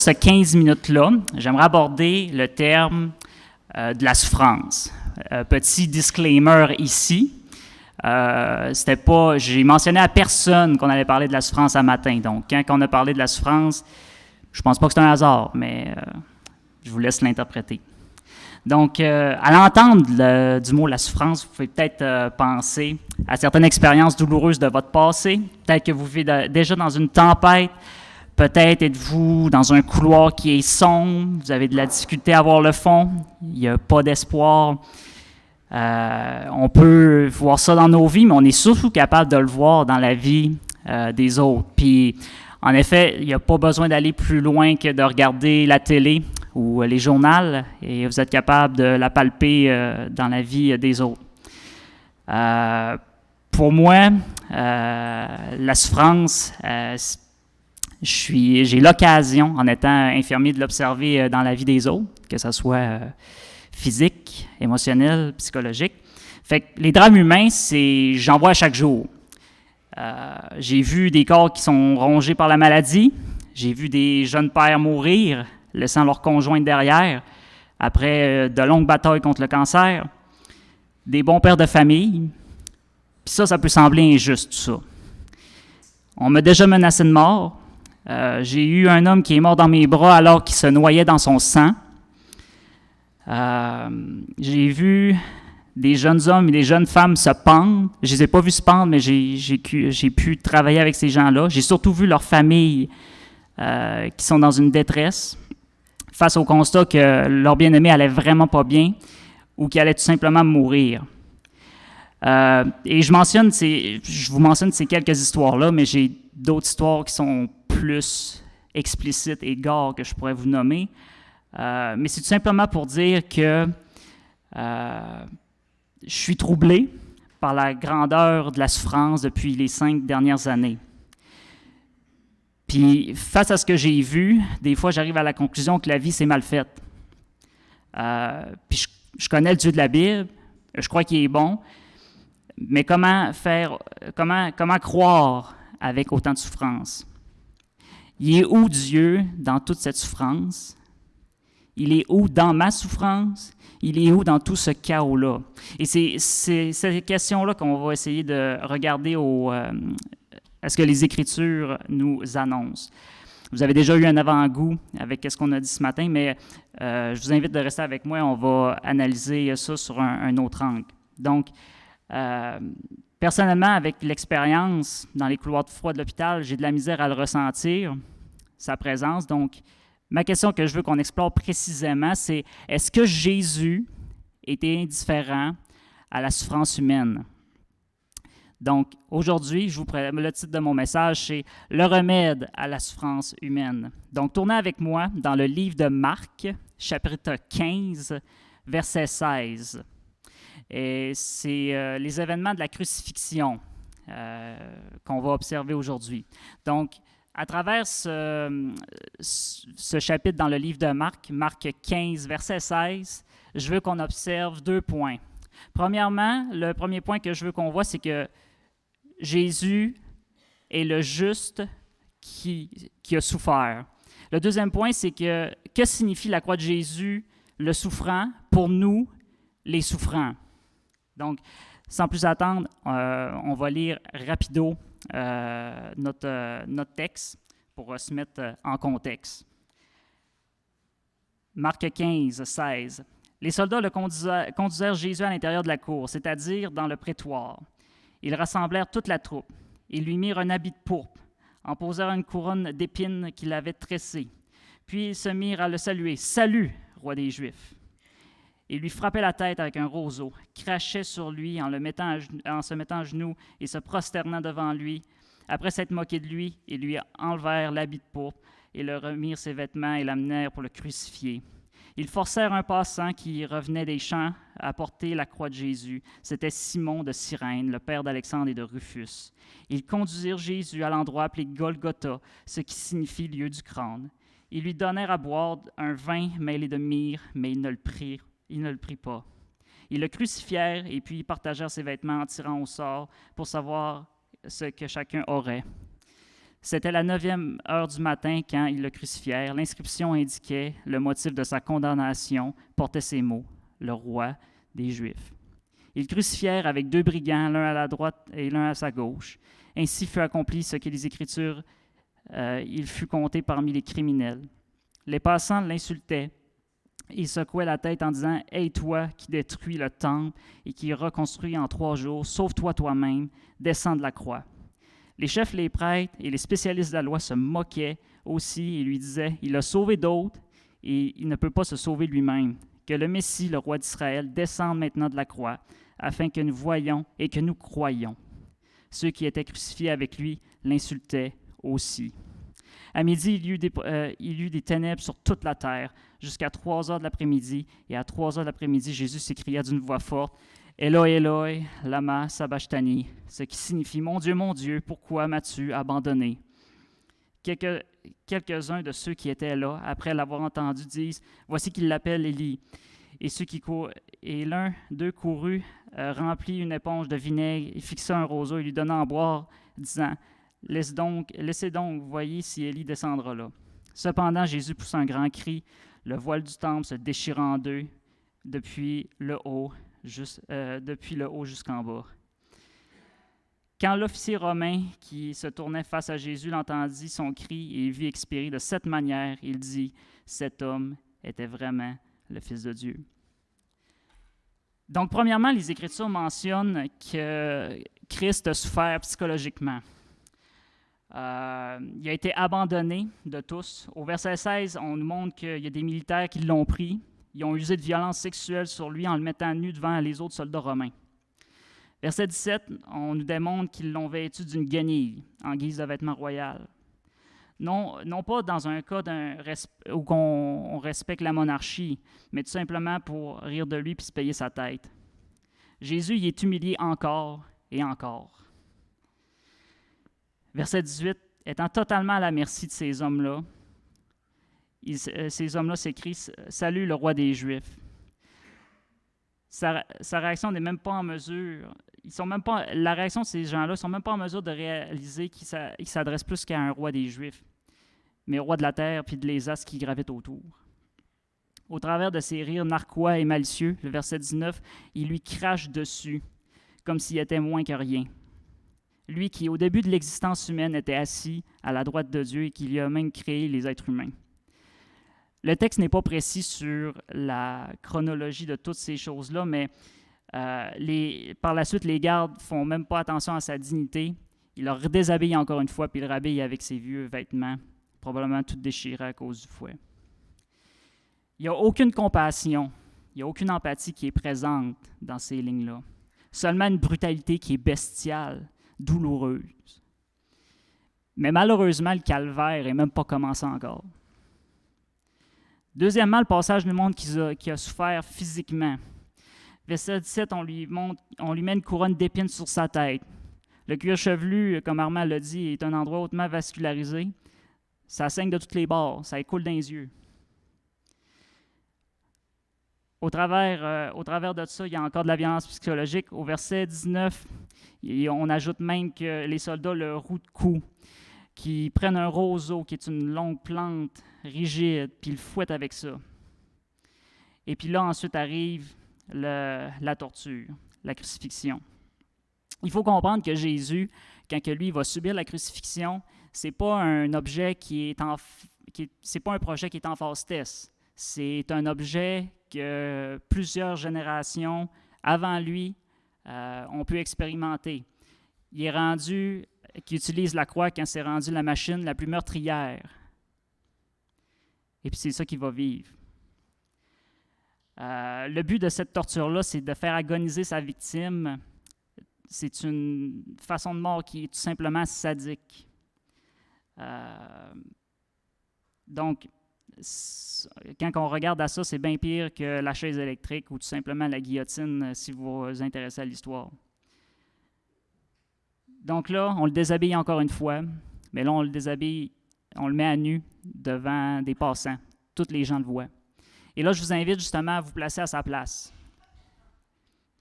Ces 15 minutes-là, j'aimerais aborder le terme de la souffrance. Petit disclaimer ici, j'ai mentionné à personne qu'on allait parler de la souffrance un matin. Donc, quand on a parlé de la souffrance, je pense pas que c'est un hasard, mais je vous laisse l'interpréter. Donc, à l'entendre du mot « la souffrance », vous pouvez peut-être penser à certaines expériences douloureuses de votre passé. Peut-être que vous vivez déjà dans une tempête. Peut-être êtes-vous dans un couloir qui est sombre. Vous avez de la difficulté à voir le fond. Il n'y a pas d'espoir. On peut voir ça dans nos vies, mais on est surtout capable de le voir dans la vie des autres. Puis, en effet, il n'y a pas besoin d'aller plus loin que de regarder la télé ou les journaux, et vous êtes capable de la palper dans la vie des autres. Pour moi, la souffrance, j'ai l'occasion, en étant infirmier, de l'observer dans la vie des autres, que ce soit physique, émotionnel, psychologique. Fait que les drames humains, j'en vois à chaque jour. J'ai vu des corps qui sont rongés par la maladie. J'ai vu des jeunes pères mourir, laissant leur conjointe derrière, après de longues batailles contre le cancer. Des bons pères de famille. Puis ça peut sembler injuste, tout ça. On m'a déjà menacé de mort. J'ai eu un homme qui est mort dans mes bras alors qu'il se noyait dans son sang. J'ai vu des jeunes hommes et des jeunes femmes se pendre. Je ne les ai pas vus se pendre, mais j'ai pu travailler avec ces gens-là. J'ai surtout vu leurs familles qui sont dans une détresse face au constat que leur bien-aimé allait vraiment pas bien ou qu'il allait tout simplement mourir. Et je vous mentionne ces quelques histoires-là, mais j'ai d'autres histoires qui sont plus explicites et gore que je pourrais vous nommer. Mais c'est tout simplement pour dire que je suis troublé par la grandeur de la souffrance depuis les 5 dernières années. Puis, face à ce que j'ai vu, des fois, j'arrive à la conclusion que la vie, c'est mal faite. Puis, je connais le Dieu de la Bible, je crois qu'il est bon, mais comment croire avec autant de souffrance? Il est où Dieu dans toute cette souffrance? Il est où dans ma souffrance? Il est où dans tout ce chaos-là? Et c'est ces questions-là qu'on va essayer de regarder à ce que les Écritures nous annoncent. Vous avez déjà eu un avant-goût avec ce qu'on a dit ce matin, mais je vous invite de rester avec moi. On va analyser ça sur un autre angle. Donc, personnellement, avec l'expérience dans les couloirs froids de l'hôpital, j'ai de la misère à le ressentir, sa présence. Donc, ma question que je veux qu'on explore précisément, c'est est-ce que Jésus était indifférent à la souffrance humaine? Donc, aujourd'hui, le titre de mon message, c'est « Le remède à la souffrance humaine ». Donc, tournez avec moi dans le livre de Marc, chapitre 15, verset 16. Et c'est les événements de la crucifixion qu'on va observer aujourd'hui. Donc, à travers ce chapitre dans le livre de Marc, Marc 15, verset 16, je veux qu'on observe 2 points. Premièrement, le premier point que je veux qu'on voit, c'est que Jésus est le juste qui a souffert. Le deuxième point, c'est que signifie la croix de Jésus, le souffrant, pour nous, les souffrants? Donc, sans plus attendre, on va lire rapido notre texte pour se mettre en contexte. Marc 15, 16. Les soldats conduisirent Jésus à l'intérieur de la cour, c'est-à-dire dans le prétoire. Ils rassemblèrent toute la troupe. Ils lui mirent un habit de pourpre, en posèrent une couronne d'épines qu'il avait tressée. Puis ils se mirent à le saluer. « Salut, roi des Juifs !» Ils lui frappaient la tête avec un roseau, crachaient sur lui en se mettant à genoux et se prosternant devant lui. Après s'être moqués de lui, ils lui enlevèrent l'habit de pourpre et le remirent ses vêtements et l'amenèrent pour le crucifier. Ils forcèrent un passant qui revenait des champs à porter la croix de Jésus. C'était Simon de Cyrène, le père d'Alexandre et de Rufus. Ils conduisirent Jésus à l'endroit appelé Golgotha, ce qui signifie lieu du crâne. Ils lui donnèrent à boire un vin mêlé de myrrhe, mais il ne le prit pas. Ils le crucifièrent et puis partagèrent ses vêtements en tirant au sort pour savoir ce que chacun aurait. C'était la 9e heure du matin quand ils le crucifièrent. L'inscription indiquait le motif de sa condamnation, portait ces mots, le roi des Juifs. Ils le crucifièrent avec 2 brigands, l'un à la droite et l'un à sa gauche. Ainsi fut accompli ce que les Écritures, il fut compté parmi les criminels. Les passants l'insultaient. Il secouait la tête en disant « Hey, toi qui détruis le temple et qui reconstruis en 3 jours, sauve-toi toi-même, descends de la croix. » Les chefs, les prêtres et les spécialistes de la loi se moquaient aussi et lui disaient « Il a sauvé d'autres et il ne peut pas se sauver lui-même. Que le Messie, le roi d'Israël, descende maintenant de la croix, afin que nous voyions et que nous croyions. » Ceux qui étaient crucifiés avec lui l'insultaient aussi. À midi, il y eut des ténèbres sur toute la terre, jusqu'à 3 heures de l'après-midi. Et à 3 heures de l'après-midi, Jésus s'écria d'une voix forte, « Eloi, Eloi, lama sabachthani », ce qui signifie « Mon Dieu, pourquoi m'as-tu abandonné ?» Quelques-uns de ceux qui étaient là, après l'avoir entendu, disent, « Voici qu'il l'appelle Élie. » Et l'un d'eux courut, remplit une éponge de vinaigre, et fixa un roseau et lui donna à boire, disant, « Laissez donc, voyez si Élie descendra là. » Cependant, Jésus poussa un grand cri, le voile du temple se déchira en deux, depuis le haut jusqu'en bas. Quand l'officier romain qui se tournait face à Jésus l'entendit son cri et vit expirer de cette manière, il dit, « Cet homme était vraiment le Fils de Dieu. » Donc, premièrement, les Écritures mentionnent que Christ a souffert psychologiquement. Il a été abandonné de tous. Au verset 16, on nous montre qu'il y a des militaires qui l'ont pris. Ils ont usé de violence sexuelle sur lui en le mettant nu devant les autres soldats romains. Verset 17, on nous démontre qu'ils l'ont vêtu d'une guenille en guise de vêtement royal. Non pas dans un cas où on respecte la monarchie, mais tout simplement pour rire de lui puis se payer sa tête. Jésus y est humilié encore et encore. Verset 18, étant totalement à la merci de ces hommes-là, ces hommes-là s'écrient « Salut le roi des Juifs ». Sa réaction n'est même pas en mesure, la réaction de ces gens-là ne sont même pas en mesure de réaliser qu'il s'adresse plus qu'à un roi des Juifs, mais au roi de la terre puis de les astres qui gravitent autour. Au travers de ses rires narquois et malicieux, le verset 19, il lui crache dessus, comme s'il était moins que rien. Lui qui, au début de l'existence humaine, était assis à la droite de Dieu et qui lui a même créé les êtres humains. Le texte n'est pas précis sur la chronologie de toutes ces choses-là, mais par la suite, les gardes ne font même pas attention à sa dignité. Il le déshabille encore une fois, puis il le rhabille avec ses vieux vêtements, probablement tout déchirés à cause du fouet. Il n'y a aucune compassion, il n'y a aucune empathie qui est présente dans ces lignes-là. Seulement une brutalité qui est bestiale, douloureuse. Mais malheureusement, le calvaire n'est même pas commencé encore. Deuxièmement, le passage nous montre qu'il a souffert physiquement. Verset 17, on lui met une couronne d'épines sur sa tête. Le cuir chevelu, comme Armand l'a dit, est un endroit hautement vascularisé. Ça saigne de tous les bords, ça écoule dans les yeux. Au travers de ça, il y a encore de la violence psychologique. Au verset 19, on ajoute même que les soldats le rouent de coups, qui prennent un roseau, qui est une longue plante rigide, puis ils le fouettent avec ça. Et puis là, ensuite arrive la torture, la crucifixion. Il faut comprendre que Jésus, quand lui va subir la crucifixion, c'est pas un objet c'est pas un projet qui est en phase test. C'est un objet que plusieurs générations avant lui ont pu expérimenter. Il est rendu qui utilise la croix quand c'est rendu la machine la plus meurtrière. Et puis c'est ça qu'il va vivre. Le but de cette torture-là, c'est de faire agoniser sa victime. C'est une façon de mort qui est tout simplement sadique. Donc, quand on regarde à ça, c'est bien pire que la chaise électrique ou tout simplement la guillotine, si vous vous intéressez à l'histoire. Donc là, on le déshabille encore une fois, mais là, on le déshabille, on le met à nu devant des passants. Tous les gens le voient. Et là, je vous invite justement à vous placer à sa place.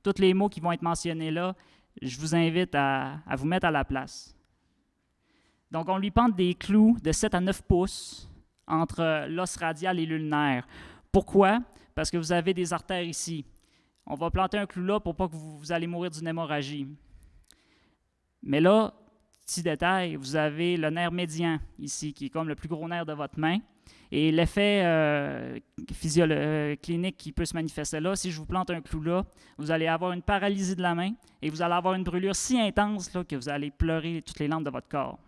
Tous les mots qui vont être mentionnés là, je vous invite à vous mettre à la place. Donc, on lui pend des clous de 7 à 9 pouces entre l'os radial et l'ulnaire. Pourquoi? Parce que vous avez des artères ici. On va planter un clou là pour pas que vous allez mourir d'une hémorragie. Mais là, petit détail, vous avez le nerf médian ici, qui est comme le plus gros nerf de votre main. Et l'effet clinique qui peut se manifester là, si je vous plante un clou là, vous allez avoir une paralysie de la main et vous allez avoir une brûlure si intense là, que vous allez pleurer toutes les lampes de votre corps.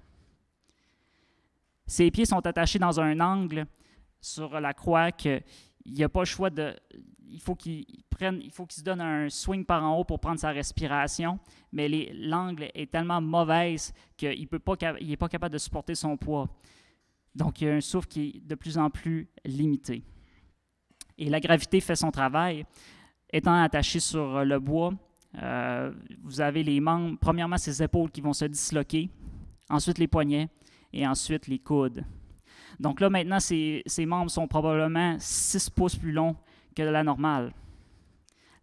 Ses pieds sont attachés dans un angle sur la croix qu'il n'y a pas le choix de... Il faut qu'il se donne un swing par en haut pour prendre sa respiration, mais l'angle est tellement mauvaise qu'il n'est pas capable de supporter son poids. Donc, il y a un souffle qui est de plus en plus limité. Et la gravité fait son travail. Étant attaché sur le bois, vous avez les membres, premièrement ses épaules qui vont se disloquer, ensuite les poignets et ensuite les coudes. Donc là, maintenant, ces membres sont probablement 6 pouces plus longs que la normale.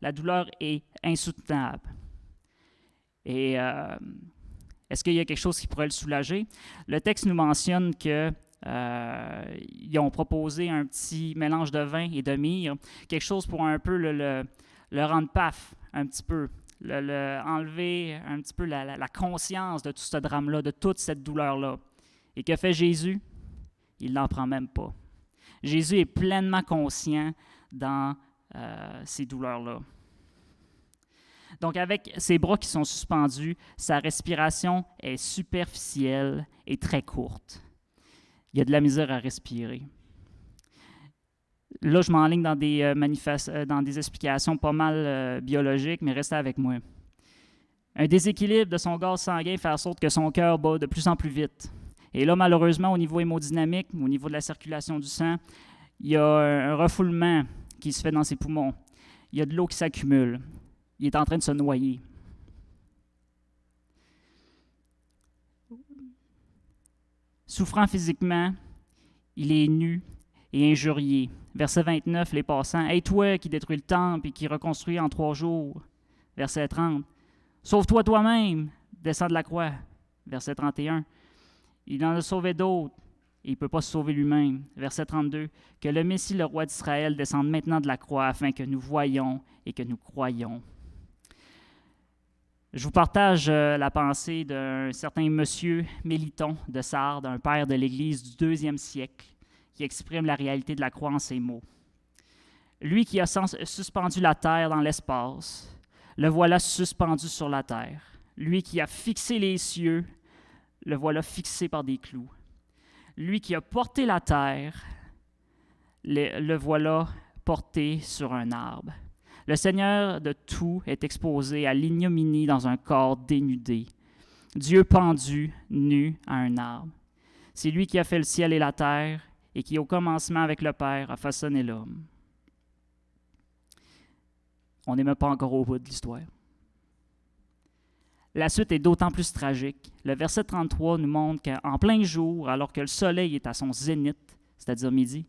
La douleur est insoutenable. Et est-ce qu'il y a quelque chose qui pourrait le soulager? Le texte nous mentionne que ils ont proposé un petit mélange de vin et de myrrhe, quelque chose pour un peu le rendre paf, un petit peu, enlever un petit peu la conscience de tout ce drame-là, de toute cette douleur-là. Et que fait Jésus? Il n'en prend même pas. Jésus est pleinement conscient dans ces douleurs-là. Donc, avec ses bras qui sont suspendus, sa respiration est superficielle et très courte. Il y a de la misère à respirer. Là, je m'enligne dans des explications pas mal biologiques, mais restez avec moi. Un déséquilibre de son gaz sanguin fait en sorte que son cœur bat de plus en plus vite. Et là, malheureusement, au niveau hémodynamique, au niveau de la circulation du sang, il y a un refoulement qui se fait dans ses poumons. Il y a de l'eau qui s'accumule. Il est en train de se noyer. Souffrant physiquement, il est nu et injurié. Verset 29, les passants. « Hey, toi qui détruis le temple et qui reconstruis en 3 jours. » Verset 30. « Sauve-toi toi-même, descends de la croix. » Verset 31. « Il en a sauvé d'autres, et il ne peut pas se sauver lui-même. » Verset 32. « Que le Messie, le roi d'Israël, descende maintenant de la croix, afin que nous voyions et que nous croyions. » Je vous partage la pensée d'un certain monsieur Méliton de Sardes, un père de l'Église du 2e siècle, qui exprime la réalité de la croix en ces mots. Lui qui a suspendu la terre dans l'espace, le voilà suspendu sur la terre. Lui qui a fixé les cieux, le voilà fixé par des clous. Lui qui a porté la terre, le voilà porté sur un arbre. Le Seigneur de tout est exposé à l'ignominie dans un corps dénudé. Dieu pendu, nu à un arbre. C'est lui qui a fait le ciel et la terre et qui, au commencement avec le Père, a façonné l'homme. On n'est même pas encore au bout de l'histoire. La suite est d'autant plus tragique. Le verset 33 nous montre qu'en plein jour, alors que le soleil est à son zénith, c'est-à-dire midi,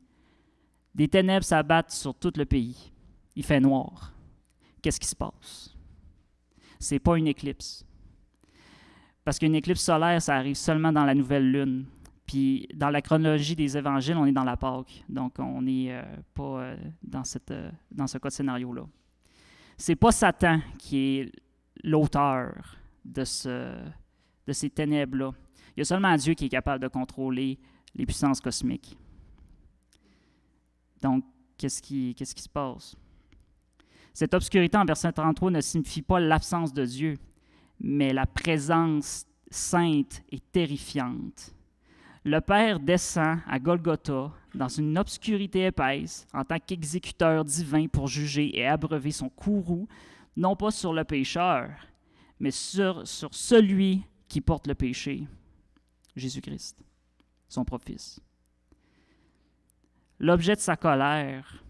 des ténèbres s'abattent sur tout le pays. Il fait noir. Qu'est-ce qui se passe? Ce n'est pas une éclipse. Parce qu'une éclipse solaire, ça arrive seulement dans la nouvelle lune. Puis dans la chronologie des évangiles, on est dans la Pâque. Donc on n'est pas dans ce cas de scénario-là. Ce n'est pas Satan qui est l'auteur de ces ténèbres-là. Il y a seulement Dieu qui est capable de contrôler les puissances cosmiques. Donc, qu'est-ce qui se passe? Cette obscurité en verset 33 ne signifie pas l'absence de Dieu, mais la présence sainte et terrifiante. Le Père descend à Golgotha dans une obscurité épaisse en tant qu'exécuteur divin pour juger et abreuver son courroux, non pas sur le pécheur, mais sur celui qui porte le péché, Jésus-Christ, son propre Fils. L'objet de sa colère,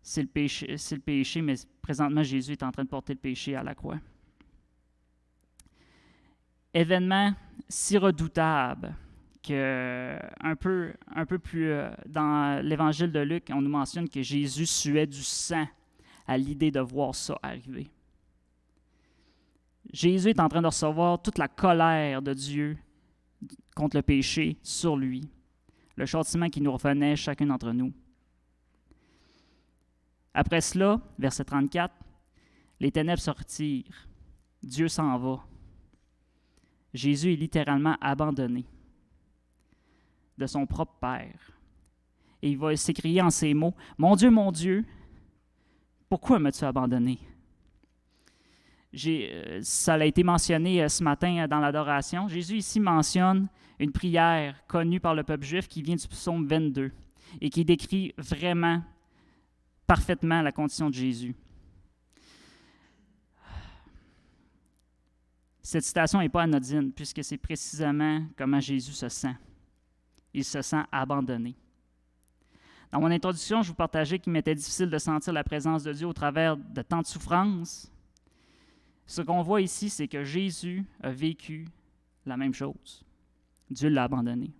c'est le péché, mais présentement, Jésus est en train de porter le péché à la croix. Événement si redoutable qu'un peu plus dans l'évangile de Luc, on nous mentionne que Jésus suait du sang à l'idée de voir ça arriver. Jésus est en train de recevoir toute la colère de Dieu contre le péché sur lui, le châtiment qui nous revenait chacun d'entre nous. Après cela, verset 34, les ténèbres se retirent, Dieu s'en va. Jésus est littéralement abandonné de son propre Père. Et il va s'écrier en ces mots, « mon Dieu, pourquoi m'as-tu abandonné? » Ça a été mentionné ce matin dans l'adoration. Jésus ici mentionne une prière connue par le peuple juif qui vient du psaume 22 et qui décrit vraiment, parfaitement la condition de Jésus. Cette citation n'est pas anodine puisque c'est précisément comment Jésus se sent. Il se sent abandonné. Dans mon introduction, je vous partageais qu'il m'était difficile de sentir la présence de Dieu au travers de tant de souffrances. Ce qu'on voit ici, c'est que Jésus a vécu la même chose. Dieu l'a abandonné.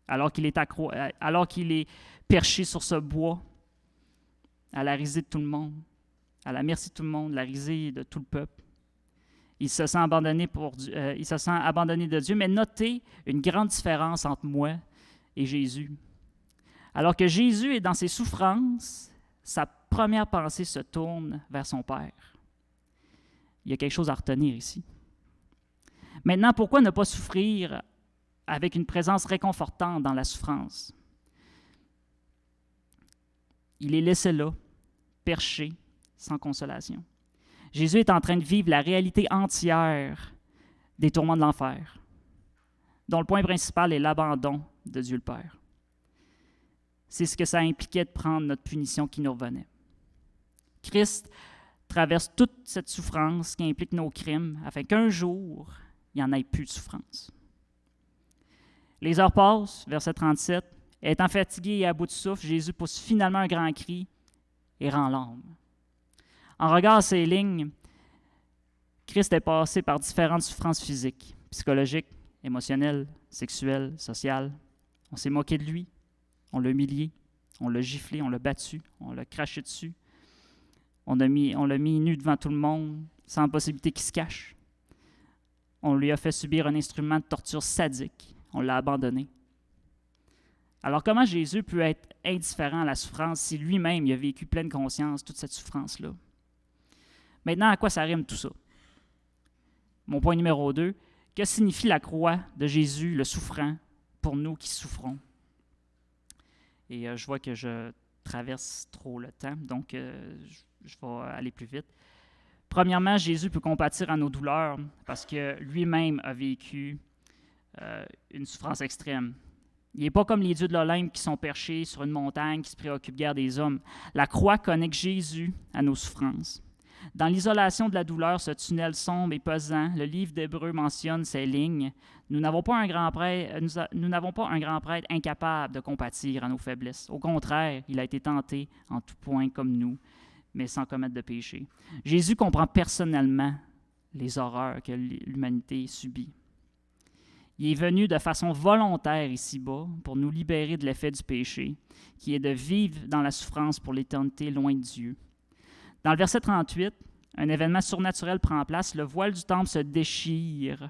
Alors qu'il est perché sur ce bois, à la risée de tout le monde, à la merci de tout le monde, la risée de tout le peuple, il se sent abandonné de Dieu. Mais notez une grande différence entre moi et Jésus. Alors que Jésus est dans ses souffrances, sa première pensée se tourne vers son Père. Il y a quelque chose à retenir ici. Maintenant, pourquoi ne pas souffrir avec une présence réconfortante dans la souffrance? Il est laissé là, perché, sans consolation. Jésus est en train de vivre la réalité entière des tourments de l'enfer, dont le point principal est l'abandon de Dieu le Père. C'est ce que ça impliquait de prendre notre punition qui nous revenait. Christ traverse toute cette souffrance qui implique nos crimes afin qu'un jour, il n'y en ait plus de souffrance. Les heures passent, verset 37, étant fatigué et à bout de souffle, Jésus pousse finalement un grand cri et rend l'âme. En regard à ces lignes, Christ est passé par différentes souffrances physiques, psychologiques, émotionnelles, sexuelles, sociales. On s'est moqué de lui, on l'a humilié, on l'a giflé, on l'a battu, on l'a craché dessus. On l'a mis nu devant tout le monde, sans possibilité qu'il se cache. On lui a fait subir un instrument de torture sadique. On l'a abandonné. Alors comment Jésus peut être indifférent à la souffrance si lui-même il a vécu pleine conscience toute cette souffrance-là? Maintenant, à quoi ça rime tout ça? Mon point numéro 2, que signifie la croix de Jésus, le souffrant, pour nous qui souffrons? Et je vois que je traverse trop le temps, donc je vais aller plus vite. Premièrement, Jésus peut compatir à nos douleurs parce que lui-même a vécu une souffrance extrême. Il n'est pas comme les dieux de l'Olympe qui sont perchés sur une montagne, qui se préoccupent guère des hommes. La croix connecte Jésus à nos souffrances. Dans l'isolation de la douleur, ce tunnel sombre et pesant, le livre d'Hébreux mentionne ces lignes. Nous n'avons pas un grand prêtre incapable de compatir à nos faiblesses. Au contraire, il a été tenté en tout point comme nous, mais sans commettre de péché. Jésus comprend personnellement les horreurs que l'humanité subit. Il est venu de façon volontaire ici-bas pour nous libérer de l'effet du péché, qui est de vivre dans la souffrance pour l'éternité loin de Dieu. Dans le verset 38, un événement surnaturel prend place, le voile du temple se déchire.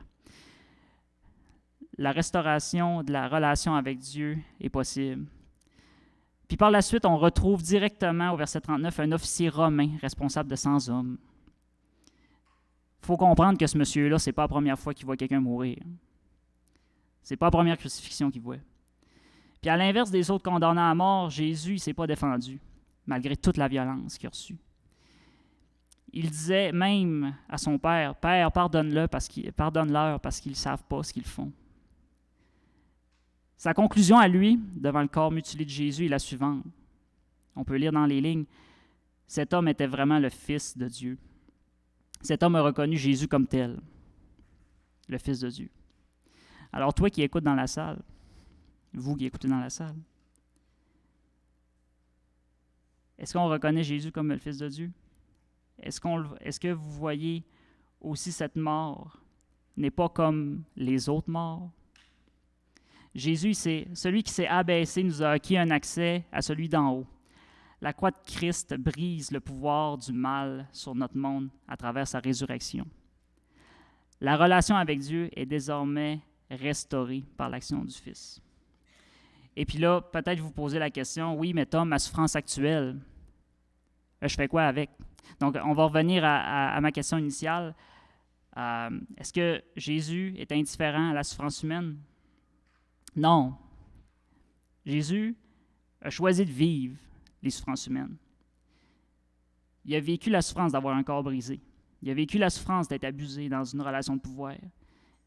La restauration de la relation avec Dieu est possible. Puis par la suite, on retrouve directement au verset 39 un officier romain responsable de 100 hommes. Il faut comprendre que ce monsieur-là, ce n'est pas la première fois qu'il voit quelqu'un mourir. Ce n'est pas la première crucifixion qu'il voit. Puis à l'inverse des autres condamnés à mort, Jésus ne s'est pas défendu, malgré toute la violence qu'il a reçue. Il disait même à son Père, « Père, pardonne-leur parce qu'ils ne savent pas ce qu'ils font. » Sa conclusion à lui, devant le corps mutilé de Jésus, est la suivante. On peut lire dans les lignes, « Cet homme était vraiment le Fils de Dieu. » Cet homme a reconnu Jésus comme tel, le Fils de Dieu. Alors toi qui écoutes dans la salle, vous qui écoutez dans la salle, est-ce qu'on reconnaît Jésus comme le Fils de Dieu? Est-ce que vous voyez aussi cette mort n'est pas comme les autres morts? Jésus, c'est celui qui s'est abaissé, nous a acquis un accès à celui d'en haut. La croix de Christ brise le pouvoir du mal sur notre monde à travers sa résurrection. La relation avec Dieu est désormais restauré par l'action du Fils. Et puis là, peut-être vous posez la question, oui, mais Tom, ma souffrance actuelle, je fais quoi avec? Donc, on va revenir à ma question initiale. Est-ce que Jésus est indifférent à la souffrance humaine? Non. Jésus a choisi de vivre les souffrances humaines. Il a vécu la souffrance d'avoir un corps brisé. Il a vécu la souffrance d'être abusé dans une relation de pouvoir.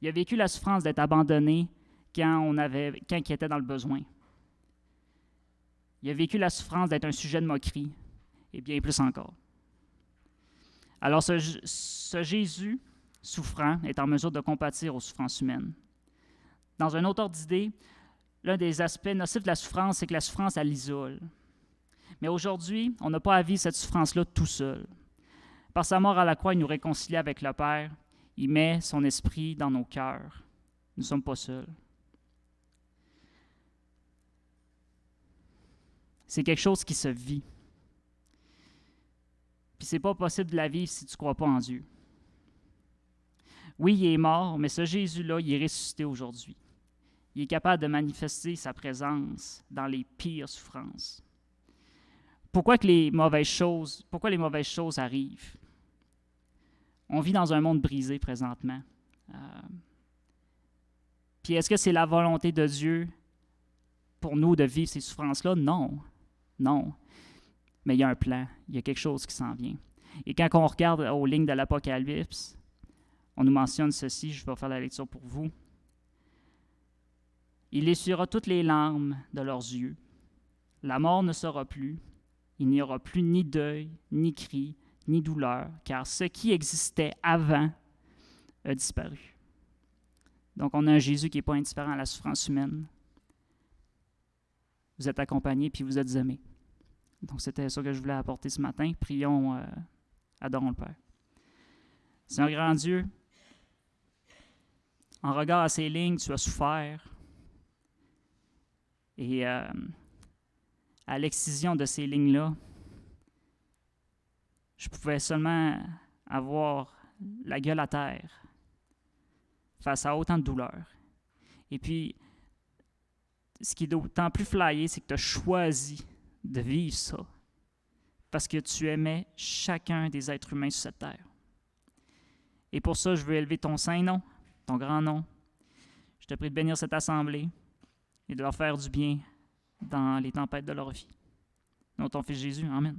Il a vécu la souffrance d'être abandonné quand il était dans le besoin. Il a vécu la souffrance d'être un sujet de moquerie, et bien plus encore. Alors, ce Jésus souffrant est en mesure de compatir aux souffrances humaines. Dans un autre ordre d'idée, l'un des aspects nocifs de la souffrance, c'est que la souffrance, elle l'isole. Mais aujourd'hui, on n'a pas à vivre cette souffrance-là tout seul. Par sa mort à la croix, il nous réconcilie avec le Père. Il met son esprit dans nos cœurs. Nous ne sommes pas seuls. C'est quelque chose qui se vit. Puis c'est pas possible de la vivre si tu ne crois pas en Dieu. Oui, il est mort, mais ce Jésus-là, il est ressuscité aujourd'hui. Il est capable de manifester sa présence dans les pires souffrances. Pourquoi les mauvaises choses arrivent? On vit dans un monde brisé présentement. Puis est-ce que c'est la volonté de Dieu pour nous de vivre ces souffrances-là? Non. Non. Mais il y a un plan. Il y a quelque chose qui s'en vient. Et quand on regarde aux lignes de l'Apocalypse, on nous mentionne ceci, je vais faire la lecture pour vous. Il essuiera toutes les larmes de leurs yeux. La mort ne sera plus. Il n'y aura plus ni deuil, ni cri, ni douleur, car ce qui existait avant a disparu. Donc, on a un Jésus qui n'est pas indifférent à la souffrance humaine. Vous êtes accompagnés puis vous êtes aimés. Donc, c'était ça que je voulais apporter ce matin. Prions, adorons le Père. Seigneur grand Dieu, en regard à ces lignes, tu as souffert. Et à l'excision de ces lignes-là, je pouvais seulement avoir la gueule à terre face à autant de douleur. Et puis, ce qui est d'autant plus flyé, c'est que tu as choisi de vivre ça parce que tu aimais chacun des êtres humains sur cette terre. Et pour ça, je veux élever ton saint nom, ton grand nom. Je te prie de bénir cette assemblée et de leur faire du bien dans les tempêtes de leur vie. Dans ton Fils Jésus, Amen.